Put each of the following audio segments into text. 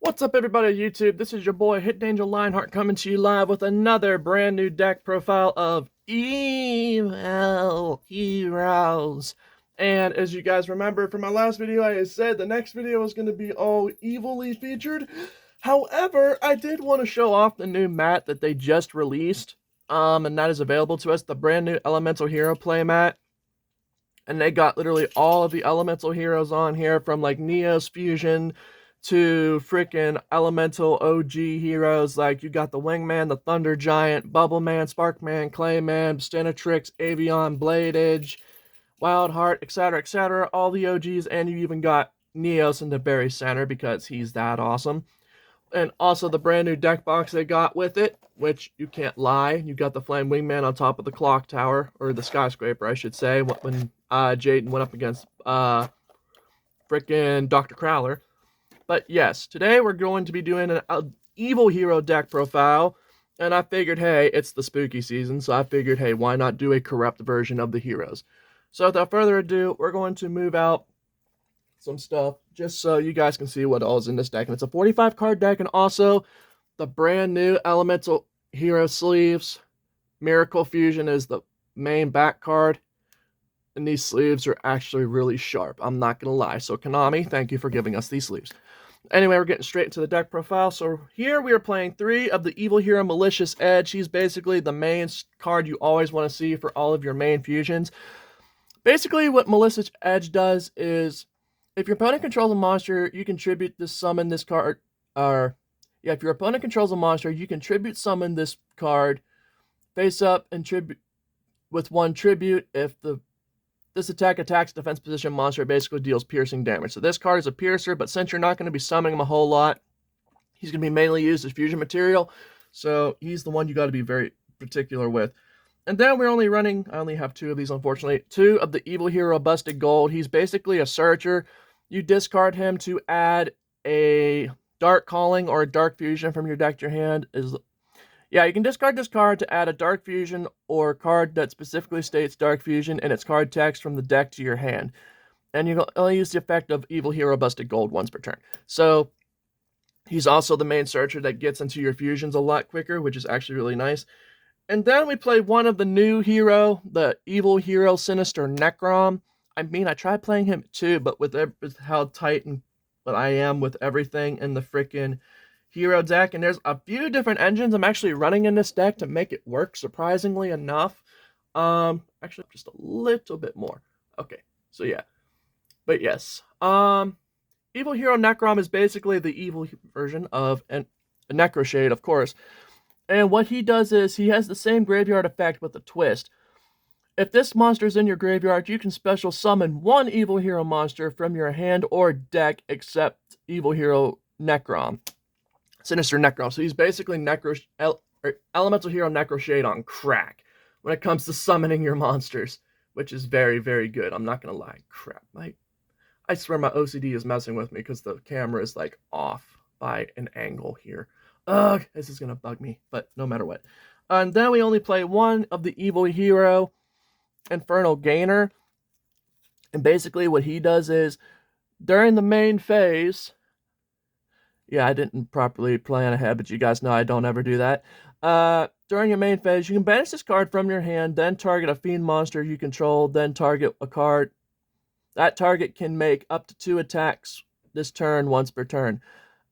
What's up, everybody on YouTube? This is your boy Hidden Angel Lionheart coming to you live with another brand new deck profile of Evil Heroes. And as you guys remember from my last video, I said the next video was going to be all evilly featured. However, I did want to show off the new mat that they just released, and that is available to us, the brand new Elemental Hero playmat. And they got literally all of the Elemental Heroes on here, from like Neos Fusion to freaking Elemental OG heroes. Like, you got the Wingman, the Thunder Giant, Bubble Man, Sparkman, Clayman, Stinatrix, Avion, Blade Edge, Wildheart, etc., etc. All the OGs, and you even got Neos in the very center because he's that awesome. And also the brand new deck box they got with it, which you can't lie. You got the Flame Wingman on top of the clock tower, or the skyscraper, I should say, when Jaden went up against freaking Dr. Crowler. But yes, today we're going to be doing an evil hero deck profile, and I figured, hey, it's the spooky season, so I figured, hey, why not do a corrupt version of the heroes? So without further ado, we're going to move out some stuff just so you guys can see what all is in this deck. And it's a 45 card deck, and also the brand new Elemental Hero sleeves. Miracle Fusion is the main back card, and these sleeves are actually really sharp, I'm not gonna lie. So Konami, thank you for giving us these sleeves. Anyway, we're getting straight into the deck profile. So here we are playing 3 of the Evil Hero Malicious Edge. He's basically the main card you always want to see for all of your main fusions. Basically, what Malicious Edge does is, if your opponent controls a monster, you can tribute this summon this card. If your opponent controls a monster, you can tribute summon this card face up and tribute with 1 tribute. If this attack attacks defense position monster, it basically deals piercing damage. So this card is a piercer, but since you're not going to be summoning him a whole lot, he's going to be mainly used as fusion material. So he's the one you got to be very particular with. And then we're only running, I only have 2 of these, unfortunately, 2 of the Evil Hero Busted Gold. He's basically a searcher. You discard him to add a Dark Calling or a Dark Fusion from your deck to your hand. Yeah, you can discard this card to add a Dark Fusion or a card that specifically states Dark Fusion in its card text from the deck to your hand. And you can only use the effect of Evil Hero Busted Gold once per turn. So he's also the main searcher that gets into your fusions a lot quicker, which is actually really nice. And then we play one of the new hero, the Evil Hero Sinister Necrom. I mean, I tried playing him too, but with how tight and what I am with everything in the freaking hero deck, and there's a few different engines I'm actually running in this deck to make it work, surprisingly enough. Actually, just a little bit more. Okay, so yeah. But yes. Evil Hero Necrom is basically the evil version of a Necroshade, of course. And what he does is, he has the same graveyard effect with a twist. If this monster is in your graveyard, you can special summon 1 Evil Hero monster from your hand or deck except Evil Hero Necrom. Sinister Necrom. So he's basically Elemental Hero Necroshade on crack when it comes to summoning your monsters, which is very, very good. I'm not going to lie. Crap. I swear my OCD is messing with me because the camera is like off by an angle here. Ugh, this is going to bug me, but no matter what. And then we only play 1 of the Evil Hero Infernal Gainer. And basically what he does is, during the main phase, yeah, I didn't properly plan ahead, but you guys know I don't ever do that. During your main phase, you can banish this card from your hand, then target a fiend monster you control, then target a card. That target can make up to 2 attacks this turn once per turn.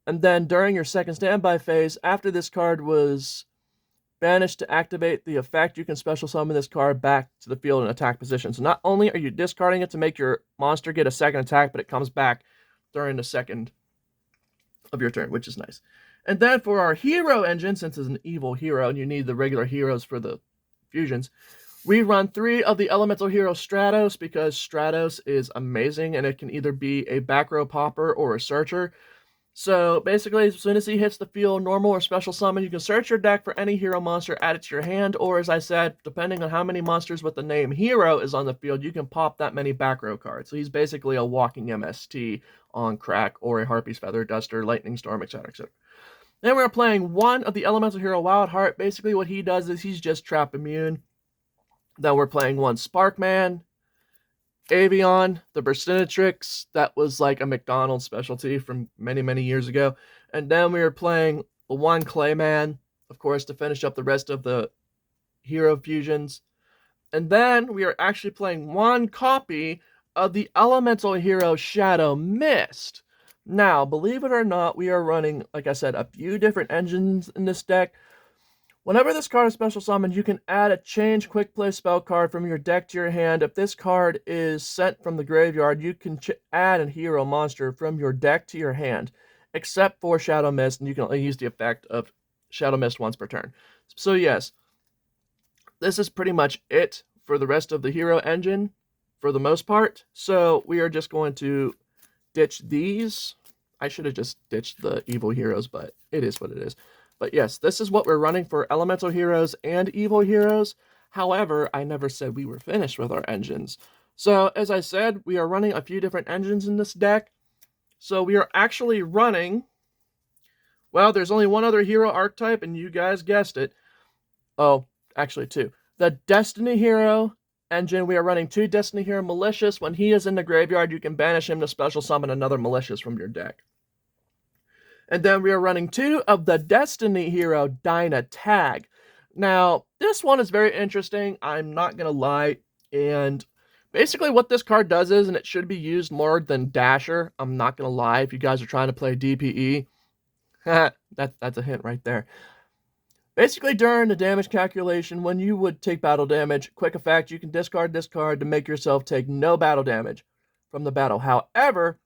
And then during your second standby phase, after this card was banished to activate the effect, you can special summon this card back to the field in attack position. So not only are you discarding it to make your monster get a second attack, but it comes back during the second of your turn, which is nice. And then for our hero engine, since it's an evil hero and you need the regular heroes for the fusions, we run 3 of the Elemental Hero Stratos, because Stratos is amazing and it can either be a back row popper or a searcher. So basically, as soon as he hits the field, normal or special summon, you can search your deck for any hero monster, add it to your hand, or as I said, depending on how many monsters with the name hero is on the field, you can pop that many back row cards. So he's basically a walking MST on crack, or a Harpy's Feather Duster, Lightning Storm, etc., etc. Then we're playing 1 of the Elemental Hero Wildheart. Basically what he does is he's just trap immune. Then we're playing 1 Sparkman, Avion, the Burstinatrix, that was like a McDonald's specialty from many, many years ago. And then we were playing the one Clayman, of course, to finish up the rest of the hero fusions. And then we are actually playing one copy of the elemental hero Shadow Mist. Now, believe it or not, we are running, like I said, a few different engines in this deck. Whenever this card is special summoned, you can add a change quick play spell card from your deck to your hand. If this card is sent from the graveyard, you can add a hero monster from your deck to your hand, except for Shadow Mist, and you can only use the effect of Shadow Mist once per turn. So yes, this is pretty much it for the rest of the hero engine for the most part. So we are just going to ditch these. I should have just ditched the evil heroes, but it is what it is. But yes, this is what we're running for elemental heroes and evil heroes. However, I never said we were finished with our engines. So as I said, we are running a few different engines in this deck. So we are actually running, well, there's only one other hero archetype, and you guys guessed it. Oh, actually two. The Destiny Hero engine, we are running 2 Destiny Hero Malicious. When he is in the graveyard, you can banish him to special summon another Malicious from your deck. And then we are running 2 of the Destiny Hero Dyna Tag. Now, this one is very interesting, I'm not going to lie. And basically what this card does is, and it should be used more than Dasher, I'm not going to lie, if you guys are trying to play DPE, that's a hint right there. Basically, during the damage calculation, when you would take battle damage, quick effect, you can discard this card to make yourself take no battle damage from the battle. However,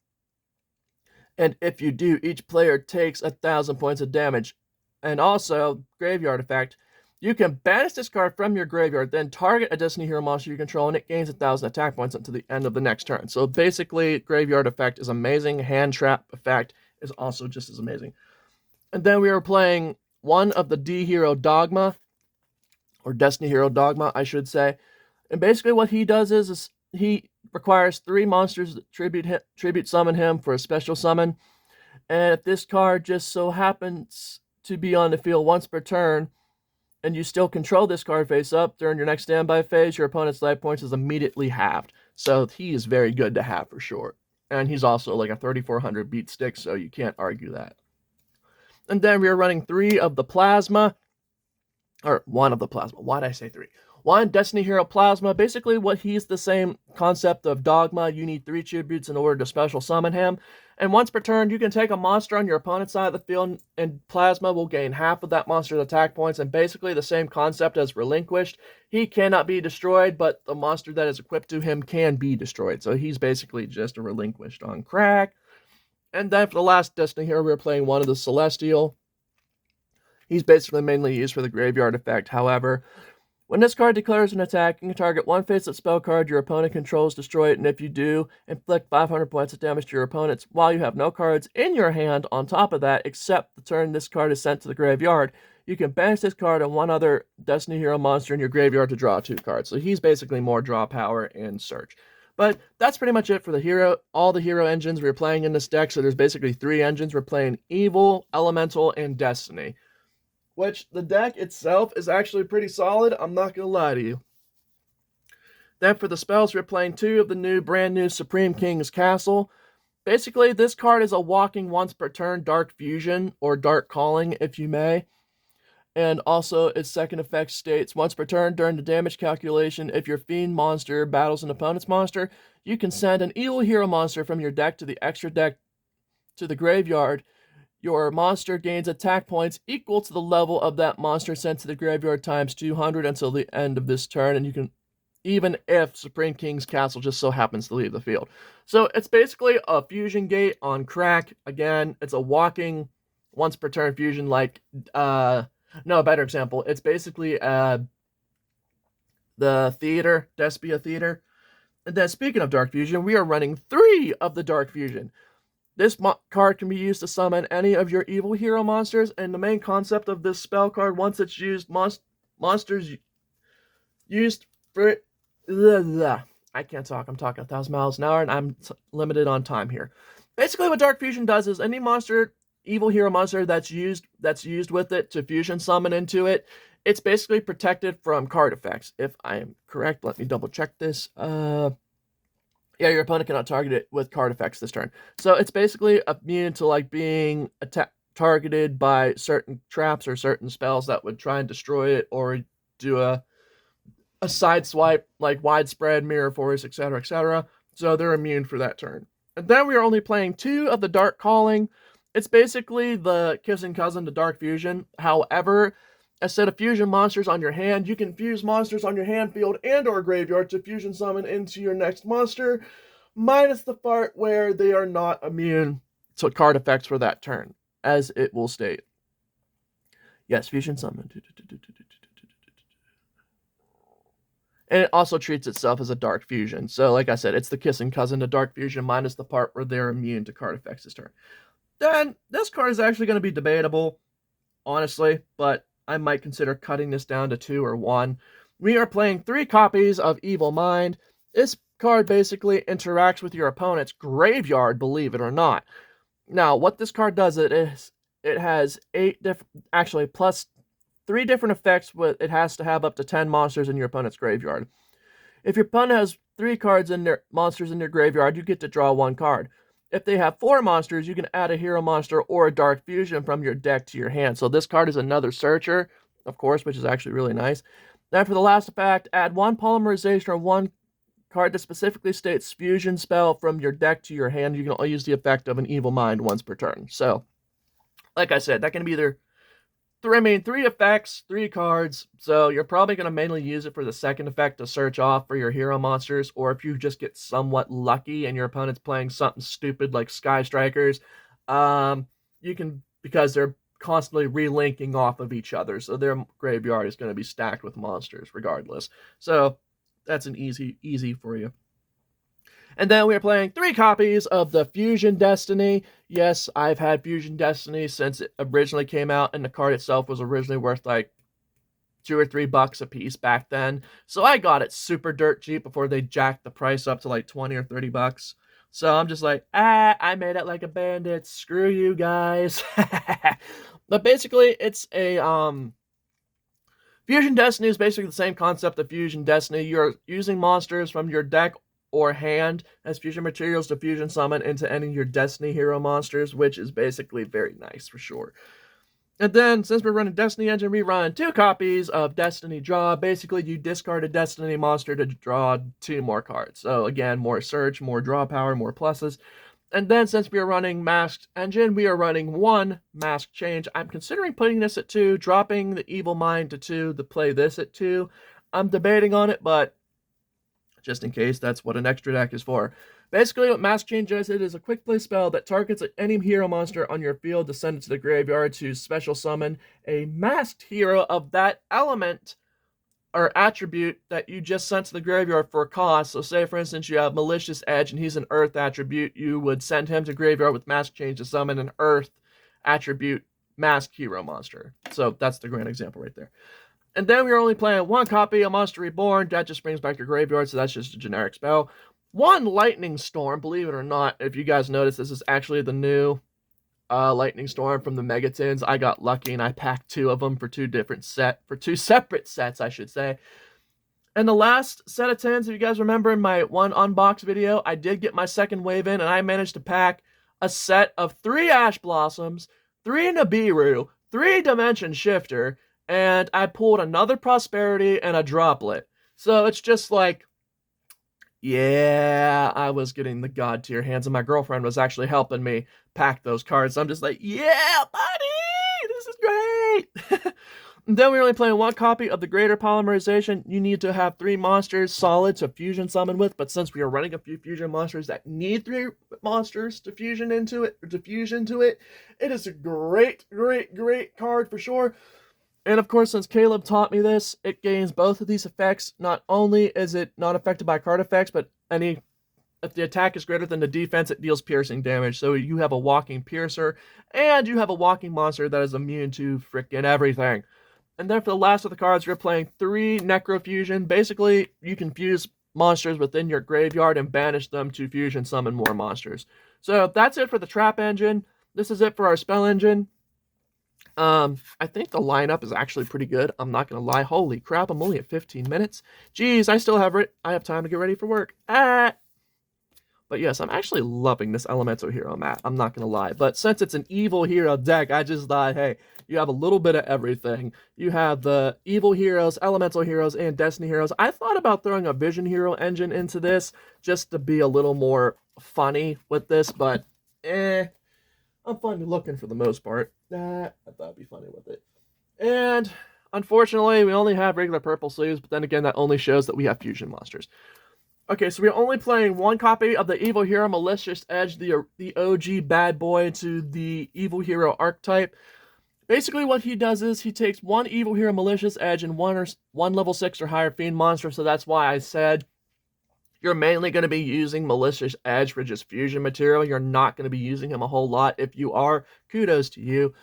and if you do, each player takes 1,000 points of damage. And also, graveyard effect, you can banish this card from your graveyard, then target a Destiny Hero monster you control, and it gains 1,000 attack points until the end of the next turn. So basically, graveyard effect is amazing. Hand trap effect is also just as amazing. And then we are playing one of the D Hero Dogma, or Destiny Hero Dogma, I should say. And basically what he does is he requires 3 monsters that tribute summon him for a special summon. And if this card just so happens to be on the field once per turn, and you still control this card face up during your next standby phase, your opponent's life points is immediately halved. So he is very good to have for sure. And he's also like a 3,400 beat stick, so you can't argue that. And then we are running 3 of the Plasma, or 1 of the Plasma. Why did I say 3? 1 Destiny Hero Plasma. Basically, what he's the same concept of Dogma. You need 3 tributes in order to special summon him. And once per turn, you can take a monster on your opponent's side of the field, and Plasma will gain half of that monster's attack points. And basically the same concept as Relinquished. He cannot be destroyed, but the monster that is equipped to him can be destroyed. So he's basically just a Relinquished on crack. And then for the last Destiny Hero, we're playing 1 of the Celestial. He's basically mainly used for the graveyard effect. However, when this card declares an attack, you can target 1 face-up spell card your opponent controls, destroy it, and if you do, inflict 500 points of damage to your opponents while you have no cards in your hand on top of that, except the turn this card is sent to the graveyard. You can banish this card and 1 other Destiny Hero monster in your graveyard to draw 2 cards. So he's basically more draw power and search. But that's pretty much it for the hero. All the hero engines we're playing in this deck. So there's basically 3 engines. We're playing Evil, Elemental, and Destiny. Which the deck itself is actually pretty solid. I'm not going to lie to you. Then for the spells, we're playing 2 of the brand new Supreme King's Castle. Basically, this card is a walking once per turn Dark Fusion, or Dark Calling, if you may. And also, its second effect states, once per turn during the damage calculation, if your Fiend monster battles an opponent's monster, you can send an Evil Hero monster from your deck to the extra deck to the graveyard. Your monster gains attack points equal to the level of that monster sent to the graveyard times 200 until the end of this turn, and you can, even if Supreme King's Castle just so happens to leave the field. So it's basically a fusion gate on crack. Again, it's a walking once per turn fusion like, no, a better example. It's basically the theater, Despia Theater. And then speaking of Dark Fusion, we are running 3 of the Dark Fusion. This card can be used to summon any of your evil hero monsters, and the main concept of this spell card, once it's used, monsters used for... I can't talk, I'm talking 1,000 miles an hour, and I'm limited on time here. Basically, what Dark Fusion does is any monster, evil hero monster that's used with it to fusion summon into it, it's basically protected from card effects. If I am correct, let me double check this. Yeah, your opponent cannot target it with card effects this turn. So it's basically immune to like being targeted by certain traps or certain spells that would try and destroy it or do a side swipe like widespread, mirror force, etc., etc. So they're immune for that turn. And then we are only playing 2 of the Dark Calling. It's basically the kissing cousin to Dark Fusion. However, instead of fusion monsters on your hand, you can fuse monsters on your hand field and or graveyard to fusion summon into your next monster, minus the part where they are not immune to card effects for that turn, as it will state. Yes, fusion summon. And it also treats itself as a Dark Fusion. So, like I said, it's the kissing cousin to Dark Fusion minus the part where they're immune to card effects this turn. Then, this card is actually going to be debatable, honestly, but I might consider cutting this down to 2 or 1. We are playing 3 copies of Evil Mind. This card basically interacts with your opponent's graveyard, believe it or not. Now, what this card does, it has 8 different, actually, plus 3 different effects. It has to have up to 10 monsters in your opponent's graveyard. If your opponent has 3 cards in their monsters in their graveyard, you get to draw 1 card. If they have 4 monsters, you can add a hero monster or a Dark Fusion from your deck to your hand. So this card is another searcher, of course, which is actually really nice. Then for the last effect, add 1 polymerization or 1 card that specifically states fusion spell from your deck to your hand. You can only use the effect of an Evil Mind once per turn. So, like I said, that can be either 3 effects, 3 cards, so you're probably going to mainly use it for the second effect to search off for your hero monsters, or if you just get somewhat lucky and your opponent's playing something stupid like Sky Strikers, you can, because they're constantly relinking off of each other, so their graveyard is going to be stacked with monsters regardless. So that's an easy for you. And then we are playing 3 copies of the Fusion Destiny. Yes, I've had Fusion Destiny since it originally came out, and the card itself was originally worth like $2 or $3 a piece back then. So I got it super dirt cheap before they jacked the price up to like 20 or $30. So I'm just like, I made it like a bandit. Screw you guys. But basically, it's a Fusion Destiny is basically the same concept of Fusion Destiny. You're using monsters from your deck or hand as fusion materials to fusion summon into any of your Destiny hero monsters, which is basically very nice for sure. And then, since we're running Destiny Engine, we run 2 copies of Destiny Draw. Basically, you discard a Destiny monster to draw 2 more cards. So again, more search, more draw power, more pluses. And then, since we are running Masked Engine, we are running 1 Mask Change. I'm considering putting this at 2, dropping the Evil Mind to 2 to play this at 2. I'm debating on it, but just in case, that's what an extra deck is for. Basically, what Mask Change is, it is a quick play spell that targets any hero monster on your field to send it to the graveyard to special summon a masked hero of that element or attribute that you just sent to the graveyard for a cost. So say, for instance, you have Malicious Edge and he's an Earth attribute. You would send him to graveyard with Mask Change to summon an Earth attribute masked hero monster. So that's the grand example right there. And then we're only playing 1 copy of Monster Reborn. That just brings back your graveyard, so that's just a generic spell. 1 Lightning Storm, believe it or not. If you guys notice, this is actually the new Lightning Storm from the Megatins. I got lucky and I packed 2 of them for 2 separate sets, I should say. And the last set of tins, if you guys remember in my 1 unbox video, I did get my second wave in, and I managed to pack a set of 3 Ash Blossoms, 3 Nibiru, 3 Dimension Shifter, and I pulled another Prosperity and a Droplet. So it's just like, yeah, I was getting the god tier hands, and my girlfriend was actually helping me pack those cards. So I'm just like, yeah, buddy, this is great. And then we're only playing 1 copy of the Greater Polymerization. You need to have 3 monsters solid to fusion summon with, but since we are running a few fusion monsters that need 3 monsters to fusion into it, it is a great card for sure. And of course, since Caleb taught me this, it gains both of these effects. Not only is it not affected by card effects, but if the attack is greater than the defense, it deals piercing damage. So you have a walking piercer, and you have a walking monster that is immune to frickin' everything. And then for the last of the cards, you're playing 3 Necrofusion. Basically, you can fuse monsters within your graveyard and banish them to fusion summon more monsters. So that's it for the Trap Engine. This is it for our Spell Engine. I think the lineup is actually pretty good. I'm not gonna lie. Holy crap, I'm only at 15 minutes. Jeez, I have time to get ready for work. But yes, I'm actually loving this elemental hero map. I'm not gonna lie. But since it's an evil hero deck, I just thought, hey, you have a little bit of everything. You have the evil heroes, elemental heroes, and destiny heroes. I thought about throwing a vision hero engine into this just to be a little more funny with this, but I'm funny looking for the most part. I thought it'd be funny with it. And unfortunately, we only have regular purple sleeves, but then again, that only shows that we have fusion monsters. Okay, so we're only playing one copy of the Evil Hero Malicious Edge, the OG bad boy to the Evil Hero archetype. Basically, what he does is he takes one Evil Hero Malicious Edge and one level 6 or higher Fiend monster, so that's why I said you're mainly going to be using Malicious Edge for just fusion material. You're not going to be using him a whole lot. If you are, kudos to you.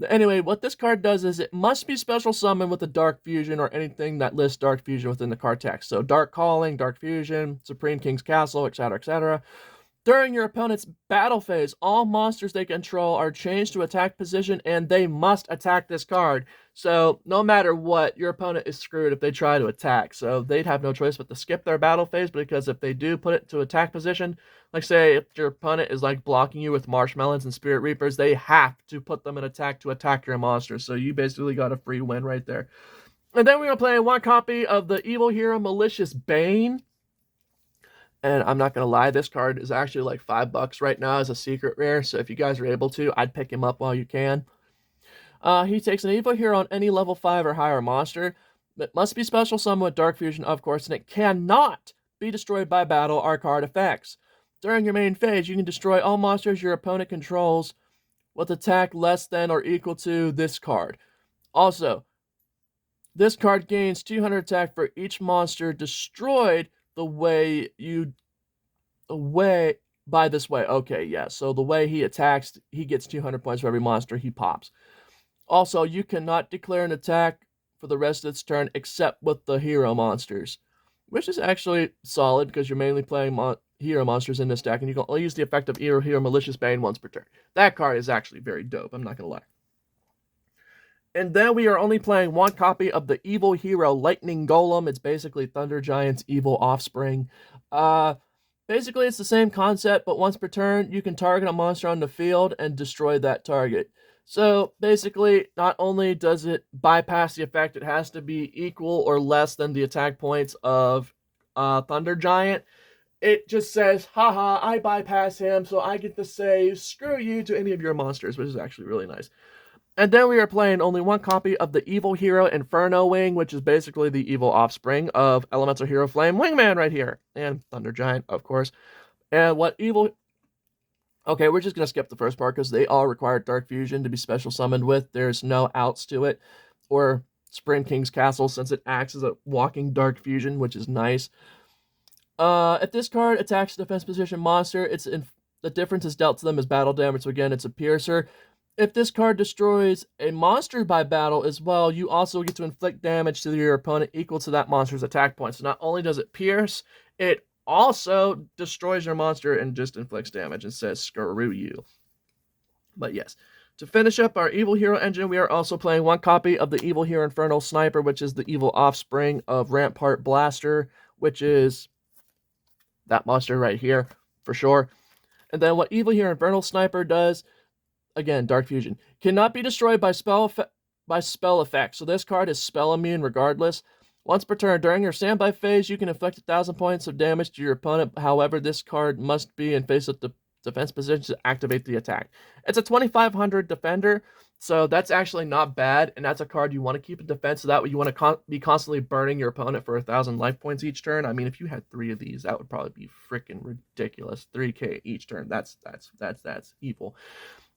Anyway, what this card does is it must be special summoned with a Dark Fusion or anything that lists Dark Fusion within the card text. So Dark Calling, Dark Fusion, Supreme King's Castle, etc., etc. During your opponent's battle phase, all monsters they control are changed to attack position and they must attack this card. So no matter what, your opponent is screwed if they try to attack. So they'd have no choice but to skip their battle phase, because if they do put it to attack position, like say if your opponent is like blocking you with Marshmelons and Spirit Reapers, they have to put them in attack to attack your monster. So you basically got a free win right there. And then we're going to play one copy of the Evil Hero Malicious Bane. And I'm not going to lie, this card is actually like $5 right now as a secret rare. So if you guys are able to, I'd pick him up while you can. He takes an evil hero on any level 5 or higher monster. It must be special summoned with Dark Fusion, of course, and it cannot be destroyed by battle or card effects. During your main phase, you can destroy all monsters your opponent controls with attack less than or equal to this card. Also, this card gains 200 attack for each monster destroyed by this way. Okay, yeah. So the way he attacks, he gets 200 points for every monster he pops. Also, you cannot declare an attack for the rest of its turn except with the hero monsters, which is actually solid because you're mainly playing hero monsters in this deck, and you can only use the effect of Hero Malicious Bane once per turn. That card is actually very dope, I'm not going to lie. And then we are only playing one copy of the Evil Hero Lightning Golem. It's basically Thunder Giant's evil offspring. Basically, it's the same concept, but once per turn, you can target a monster on the field and destroy that target. So basically, not only does it bypass the effect, it has to be equal or less than the attack points of Thunder Giant. It just says, haha, I bypass him, so I get to say, screw you to any of your monsters, which is actually really nice. And then we are playing only one copy of the Evil Hero Inferno Wing, which is basically the evil offspring of Elemental Hero Flame Wingman right here. And Thunder Giant, of course. And what evil... Okay, we're just going to skip the first part because they all require Dark Fusion to be special summoned with. There's no outs to it. Or Supreme King's Castle, since it acts as a walking Dark Fusion, which is nice. If this card attacks a defense position monster, the difference is dealt to them as battle damage. So again, it's a piercer. If this card destroys a monster by battle as well, you also get to inflict damage to your opponent equal to that monster's attack point. So not only does it pierce, it also destroys your monster and just inflicts damage and says, screw you. But yes, to finish up our Evil Hero engine, we are also playing one copy of the Evil Hero Infernal Sniper, which is the evil offspring of Rampart Blaster, which is that monster right here, for sure. And then what Evil Hero Infernal Sniper does... Again, Dark Fusion. Cannot be destroyed by spell effect. So this card is spell immune regardless. Once per turn, during your standby phase, you can inflict 1,000 points of damage to your opponent. However, this card must be in face of the defense position to activate the attack. It's a 2,500 defender, so that's actually not bad. And that's a card you want to keep in defense. So that way you want to be constantly burning your opponent for 1,000 life points each turn. I mean, if you had 3 of these, that would probably be freaking ridiculous. 3k each turn. That's evil.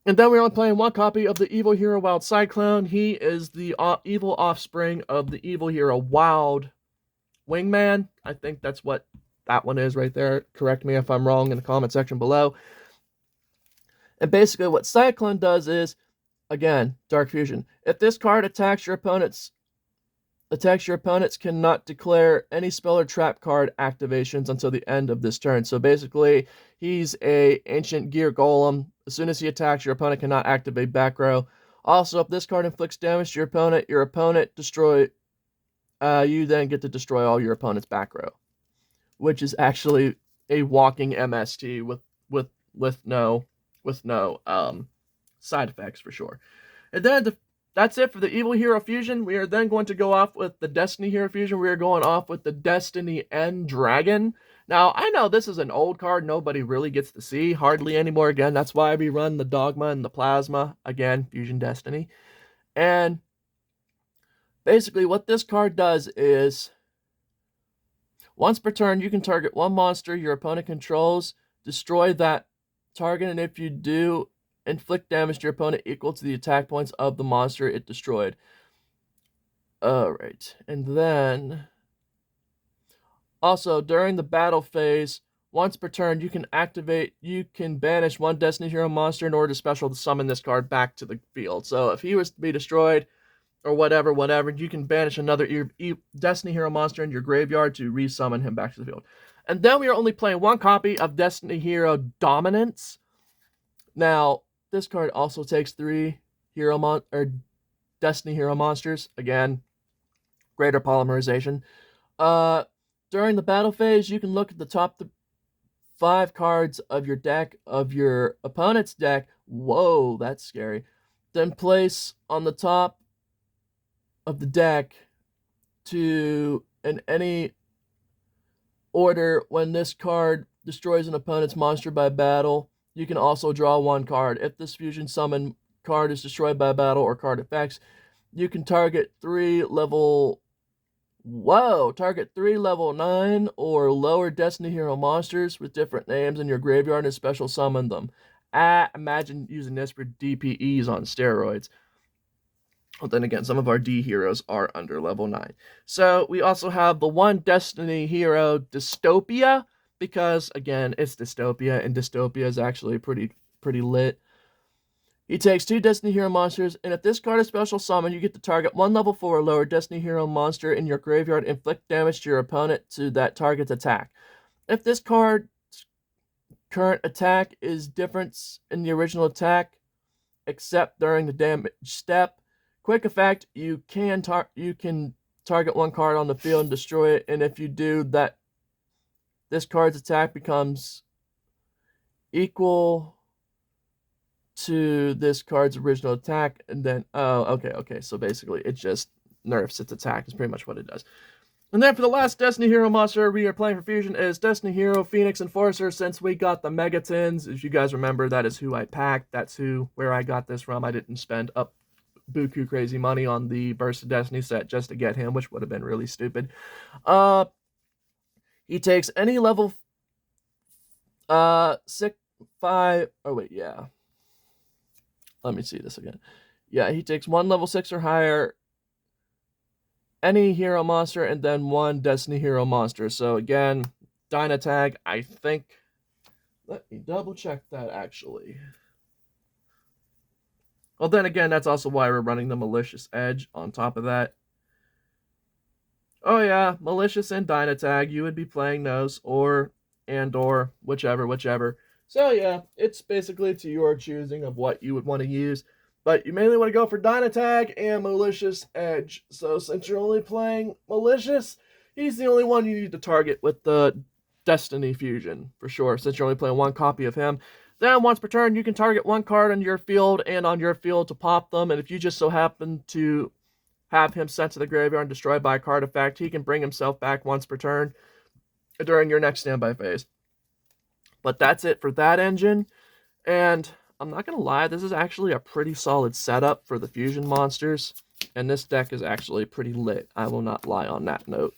And then we're only playing one copy of the Evil Hero Wild Cyclone. He is the evil offspring of the Evil Hero Wild Wingman. I think that's what that one is right there. Correct me if I'm wrong in the comment section below. And basically what Cyclone does is, again, Dark Fusion. If this card attacks your opponents cannot declare any spell or trap card activations until the end of this turn. So basically, he's a Ancient Gear Golem. As soon as he attacks, your opponent cannot activate back row. Also, if this card inflicts damage to your opponent you then get to destroy all your opponent's back row, which is actually a walking MST with no side effects for sure. And then that's it for the Evil Hero Fusion. We are then going to go off with the Destiny Hero Fusion. We are going off with the Destiny End Dragon. Now, I know this is an old card nobody really gets to see hardly anymore. Again, that's why we run the Dogma and the Plasma. Again, Fusion Destiny. And basically what this card does is, once per turn, you can target one monster your opponent controls, destroy that target, and if you do, inflict damage to your opponent equal to the attack points of the monster it destroyed. Alright, and then also during the battle phase, once per turn, you can banish one Destiny Hero monster in order to special summon this card back to the field. So if he was to be destroyed, or whatever, you can banish another Destiny Hero monster in your graveyard to resummon him back to the field. And then we are only playing one copy of Destiny Hero Dominance. Now, this card also takes 3 Destiny Hero monsters. Again, greater polymerization. During the battle phase, you can look at the top 5 cards of your deck, of your opponent's deck. Whoa, that's scary. Then place on the top of the deck in any order. When this card destroys an opponent's monster by battle, you can also draw 1 card. If this fusion summon card is destroyed by battle or card effects, you can target 3 level 9 or lower Destiny Hero monsters with different names in your graveyard and special summon them. Imagine using this for DPEs on steroids. Well, then again, some of our D heroes are under level 9. So we also have the one Destiny Hero Dystopia, because again, it's Dystopia, and Dystopia is actually pretty lit. He takes 2 Destiny Hero monsters, and if this card is special summon, you get to target 1 level 4 or lower Destiny Hero monster in your graveyard, inflict damage to your opponent to that target's attack. If this card's current attack is different in the original attack, except during the damage step, quick effect, you can target 1 card on the field and destroy it, and if you do that, this card's attack becomes equal to this card's original attack, and then, okay, so basically it just nerfs its attack is pretty much what it does. And then for the last Destiny Hero monster we are playing for Fusion is Destiny Hero Phoenix Enforcer. Since we got the Megatins, as you guys remember, that is who I packed, that's where I got this from. I didn't spend up buku crazy money on the Burst of Destiny set just to get him, which would have been really stupid. He takes any level 6, 5, oh wait, yeah. Let me see this again. Yeah, he takes 1 level 6 or higher, any hero monster, and then 1 Destiny Hero monster. So again, Dynatag, I think. Let me double check that actually. Well, then again, that's also why we're running the Malicious Edge on top of that. Oh yeah, Malicious and Dynatag, you would be playing those, or whichever. So yeah, it's basically to your choosing of what you would want to use. But you mainly want to go for Dynatag and Malicious Edge. So since you're only playing Malicious, he's the only one you need to target with the Destiny Fusion, for sure, since you're only playing 1 copy of him. Then once per turn, you can target 1 card on your field and on your field to pop them. And if you just so happen to have him sent to the graveyard and destroyed by a card effect, he can bring himself back once per turn during your next standby phase. But that's it for that engine. And I'm not going to lie, this is actually a pretty solid setup for the Fusion monsters. And this deck is actually pretty lit. I will not lie on that note.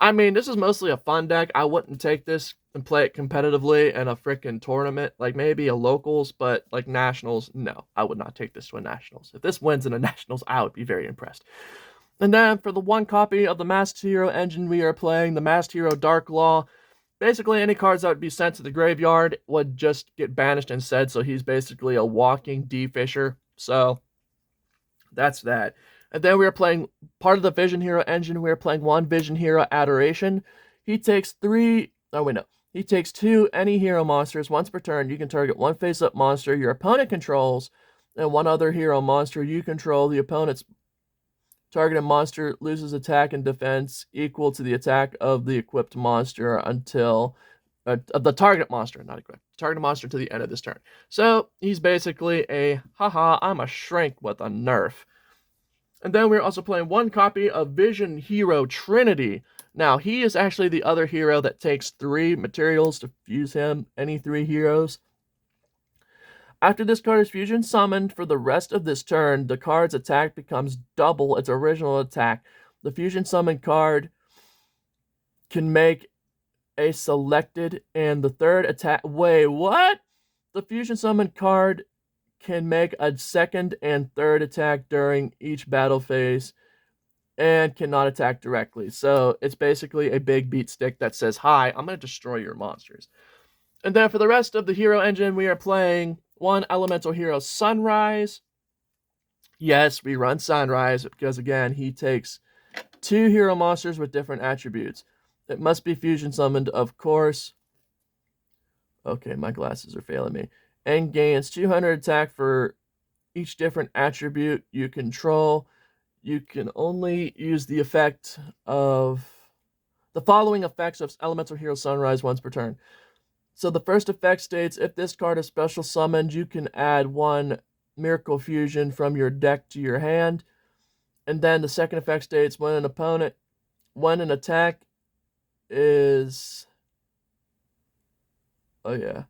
I mean, this is mostly a fun deck. I wouldn't take this and play it competitively in a freaking tournament, like maybe a locals, but like nationals, no, I would not take this to a nationals. If this wins in a nationals, I would be very impressed. And then for the 1 copy of the Masked Hero engine, we are playing the Masked Hero Dark Law. Basically, any cards that would be sent to the graveyard would just get banished instead, so he's basically a walking D-Fisher. So that's that. And then we are playing part of the Vision Hero engine. We are playing 1 Vision Hero Adoration. He takes 2 any hero monsters once per turn. You can target 1 face-up monster your opponent controls and 1 other hero monster you control. The opponent's targeted monster loses attack and defense equal to the attack of the equipped monster until the target monster, not equip. Target monster to the end of this turn. So he's basically a, haha, I'm a shrink with a nerf. And then we're also playing one copy of Vision Hero Trinity. Now, he is actually the other hero that takes 3 materials to fuse him, any 3 heroes. After this card is fusion summoned for the rest of this turn, the card's attack becomes double its original attack. The fusion summoned card can make a selected and the third attack. Wait, what? The fusion summoned card can make a second and third attack during each battle phase and cannot attack directly. So it's basically a big beat stick that says, hi, I'm going to destroy your monsters. And then for the rest of the hero engine, we are playing one elemental hero, Sunrise. Yes, we run Sunrise because, again, he takes 2 hero monsters with different attributes. It must be fusion summoned, of course. Okay, my glasses are failing me. And gains 200 attack for each different attribute you control. You can only use the effect of the following effects of Elemental Hero Sunrise once per turn. So the first effect states, if this card is special summoned, you can add 1 Miracle Fusion from your deck to your hand. And then the second effect states, when an attack is... Oh yeah.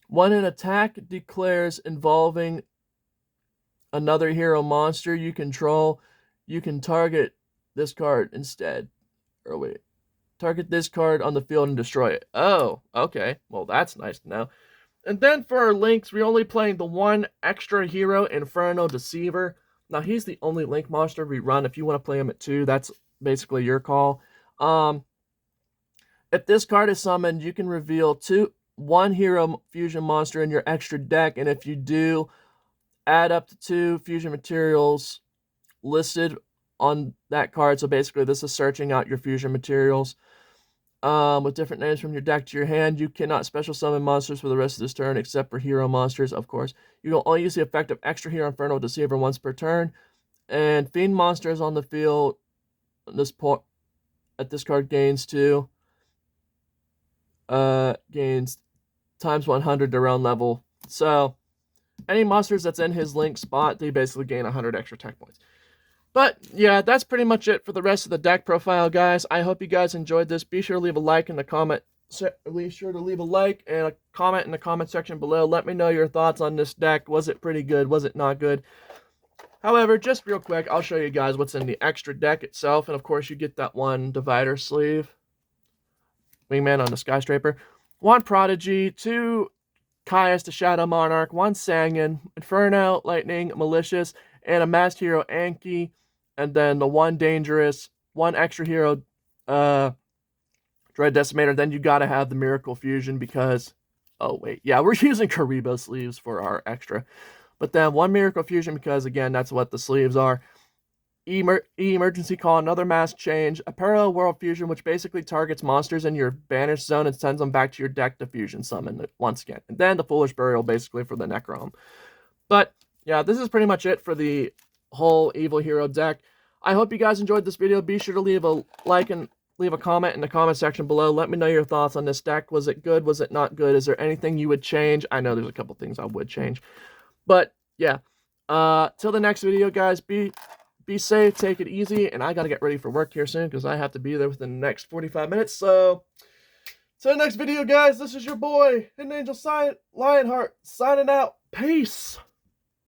When an attack declares involving another hero monster you control, you can target this card instead. Or wait. Target this card on the field and destroy it. Oh, okay. Well, that's nice to know. And then for our links, we're only playing the 1 extra hero, Inferno Deceiver. Now, he's the only link monster we run. If you want to play him at 2, that's basically your call. If this card is summoned, you can reveal 1 hero fusion monster in your extra deck, and if you do, add up to 2 fusion materials listed on that card. So basically, this is searching out your fusion materials with different names from your deck to your hand. You cannot special summon monsters for the rest of this turn, except for hero monsters, of course. You can only use the effect of extra hero Inferno Deceiver once per turn, and fiend monsters on the field. At this card gains 2. Gains times 100 to round level. So any monsters that's in his link spot, they basically gain 100 extra tech points. But yeah, that's pretty much it for the rest of the deck profile, guys. I hope you guys enjoyed this. Be sure to leave a like in the comment. Be sure to leave a like and a comment in the comment section below. Let me know your thoughts on this deck. Was it pretty good? Was it not good? However, just real quick, I'll show you guys what's in the extra deck itself. And of course, you get that 1 divider sleeve. Wingman on the Skyscraper. 1 Prodigy, 2 Caius the Shadow Monarch, 1 Sangan, Inferno, Lightning, Malicious, and a Masked Hero Anki. And then the 1 Dangerous, 1 extra hero Dread Decimator. Then you gotta have the Miracle Fusion because... Oh, wait. Yeah, we're using Karibo sleeves for our extra. But then 1 Miracle Fusion because, again, that's what the sleeves are. Emergency Call, another mask change, a Parallel World Fusion, which basically targets monsters in your banished zone and sends them back to your deck to fusion summon it once again. And then the Foolish Burial, basically for the Necrom. But yeah, this is pretty much it for the whole Evil Hero deck. I hope you guys enjoyed this video. Be sure to leave a like and leave a comment in the comment section below. Let me know your thoughts on this deck. Was it good? Was it not good? Is there anything you would change? I know there's a couple things I would change. But yeah, till the next video, guys, be safe, take it easy, and I gotta get ready for work here soon because I have to be there within the next 45 minutes. So, till the next video, guys, this is your boy, Hidden Angel Lionheart, signing out. Peace!